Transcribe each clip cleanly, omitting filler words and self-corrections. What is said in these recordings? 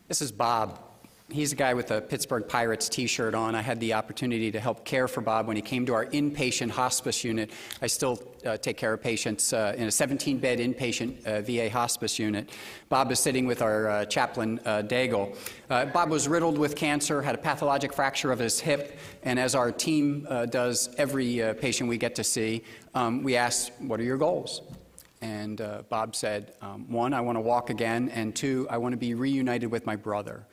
This is Bob. He's a guy with a Pittsburgh Pirates t-shirt on. I had the opportunity to help care for Bob when he came to our inpatient hospice unit. I still take care of patients in a 17-bed inpatient VA hospice unit. Bob is sitting with our chaplain, Daigle. Bob was riddled with cancer, had a pathologic fracture of his hip, and as our team does every patient we get to see, we asked, what are your goals? And Bob said, one, I want to walk again, and two, I want to be reunited with my brother.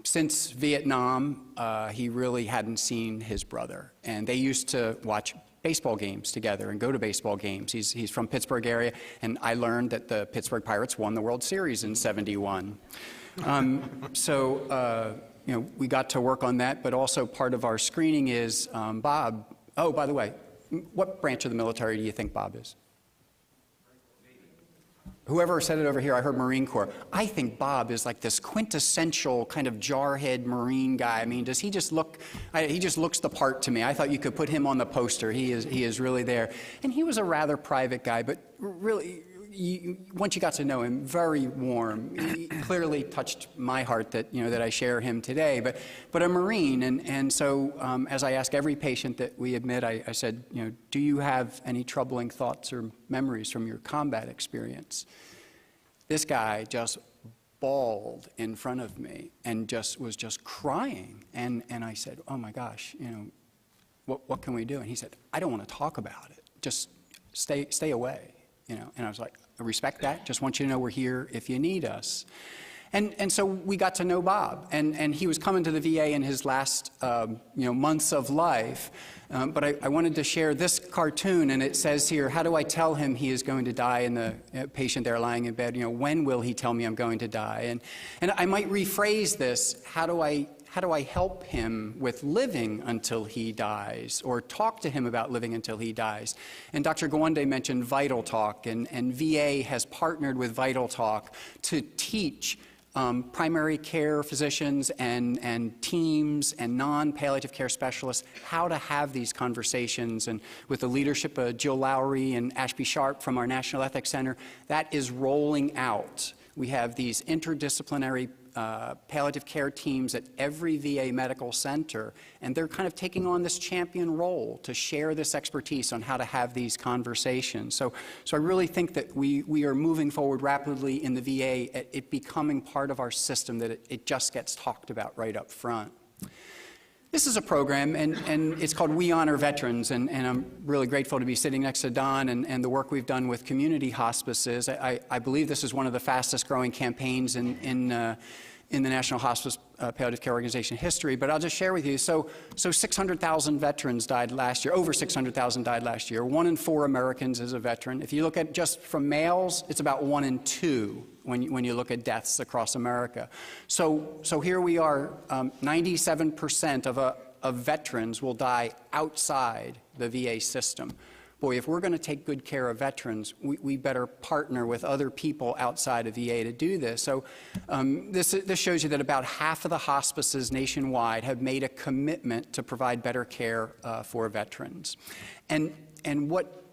Since Vietnam, he really hadn't seen his brother, and they used to watch baseball games together and go to baseball games. He's from Pittsburgh area, and I learned that the Pittsburgh Pirates won the World Series in '71. You know, we got to work on that, but also part of our screening is Bob. Oh, by the way, what branch of the military do you think Bob is? Whoever said it over here, I heard Marine Corps. I think Bob is like this quintessential kind of jarhead Marine guy. I mean, does he just look, he just looks the part to me. I thought you could put him on the poster. He is really there. And he was a rather private guy, but really, once you got to know him, very warm. He clearly touched my heart that, you know, that I share him today, but a Marine. And so as I ask every patient that we admit, I said, you know, do you have any troubling thoughts or memories from your combat experience? This guy just bawled in front of me and was just crying. And I said, oh my gosh, you know, what can we do? And he said, I don't want to talk about it. Just stay away. You know, and I was like, I respect that. Just want you to know we're here if you need us. And so we got to know Bob, and he was coming to the VA in his last you know, months of life. But I wanted to share this cartoon, and it says here, how do I tell him he is going to die? And the patient there lying in bed, you know, when will he tell me I'm going to die? And I might rephrase this, how do I help him with living until he dies, or talk to him about living until he dies? And Dr. Gawande mentioned Vital Talk, and VA has partnered with Vital Talk to teach primary care physicians and teams and non-palliative care specialists how to have these conversations. And with the leadership of Jill Lowry and Ashby Sharp from our National Ethics Center, that is rolling out. We have these interdisciplinary palliative care teams at every VA medical center, and they're kind of taking on this champion role to share this expertise on how to have these conversations. So I really think that we are moving forward rapidly in the VA at it becoming part of our system, that it just gets talked about right up front. This is a program, and it's called We Honor Veterans, and I'm really grateful to be sitting next to Don and the work we've done with community hospices. I believe this is one of the fastest growing campaigns in the National Hospice Palliative Care Organization history, but I'll just share with you. So 600,000 veterans died last year, over 600,000 died last year. 1 in 4 Americans is a veteran. If you look at just from males, it's about 1 in 2 when you look at deaths across America. So here we are, 97% of veterans will die outside the VA system. Boy, if we're going to take good care of veterans, we better partner with other people outside of VA to do this. So this shows you that about half of the hospices nationwide have made a commitment to provide better care for veterans. And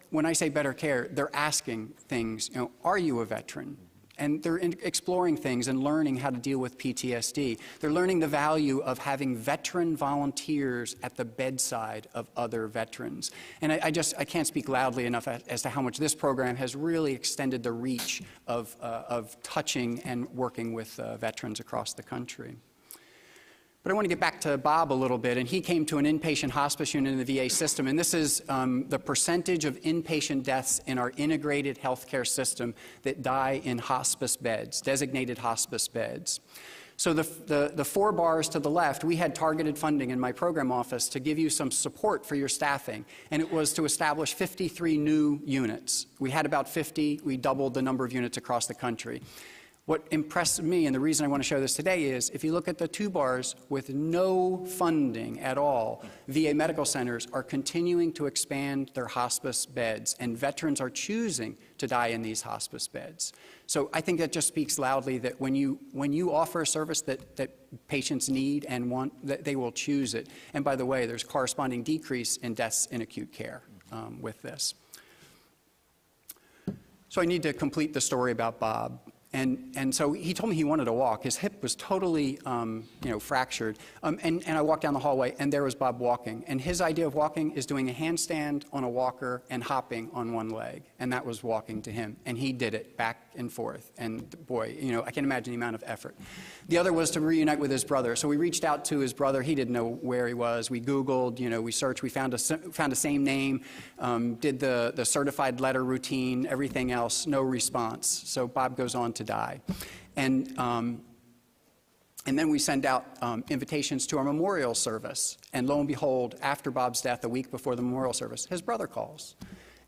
when I say better care, they're asking things, you know, are you a veteran? And they're exploring things and learning how to deal with PTSD. They're learning the value of having veteran volunteers at the bedside of other veterans. And I can't speak loudly enough as to how much this program has really extended the reach of touching and working with veterans across the country. But I want to get back to Bob a little bit, and he came to an inpatient hospice unit in the VA system, and this is the percentage of inpatient deaths in our integrated healthcare system that die in hospice beds, designated hospice beds. So the 4 bars to the left, we had targeted funding in my program office to give you some support for your staffing, and it was to establish 53 new units. We had about 50, we doubled the number of units across the country. What impressed me, and the reason I want to show this today, is if you look at the 2 bars with no funding at all, VA medical centers are continuing to expand their hospice beds, and veterans are choosing to die in these hospice beds. So I think that just speaks loudly that when you offer a service that patients need and want, that they will choose it. And by the way, there's corresponding decrease in deaths in acute care with this. So I need to complete the story about Bob. And so he told me he wanted to walk. His hip was totally, fractured. And I walked down the hallway, and there was Bob walking. And his idea of walking is doing a handstand on a walker and hopping on one leg. And that was walking to him. And he did it back and forth. And boy, I can't imagine the amount of effort. The other was to reunite with his brother. So we reached out to his brother. He didn't know where he was. We Googled, we searched. We found a same name, did the certified letter routine, everything else, no response. So Bob goes on to die. And then we send out invitations to our memorial service. And lo and behold, after Bob's death, a week before the memorial service, his brother calls.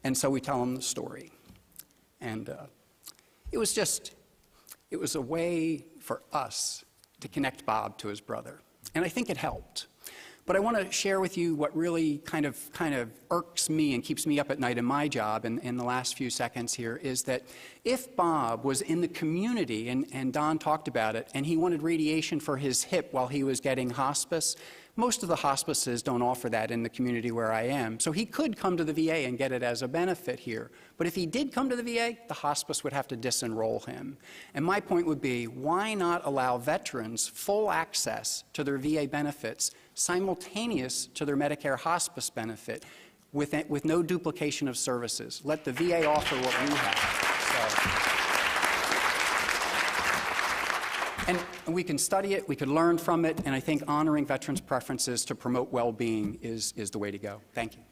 And so we tell him the story. And it was a way for us to connect Bob to his brother. And I think it helped. But I want to share with you what really kind of irks me and keeps me up at night in my job in the last few seconds here is that if Bob was in the community, and Don talked about it, and he wanted radiation for his hip while he was getting hospice, most of the hospices don't offer that in the community where I am. So he could come to the VA and get it as a benefit here. But if he did come to the VA, the hospice would have to disenroll him. And my point would be, why not allow veterans full access to their VA benefits simultaneous to their Medicare hospice benefit with no duplication of services? Let the VA offer what we have. And we can study it, we could learn from it, and I think honoring veterans' preferences to promote well-being is the way to go. Thank you.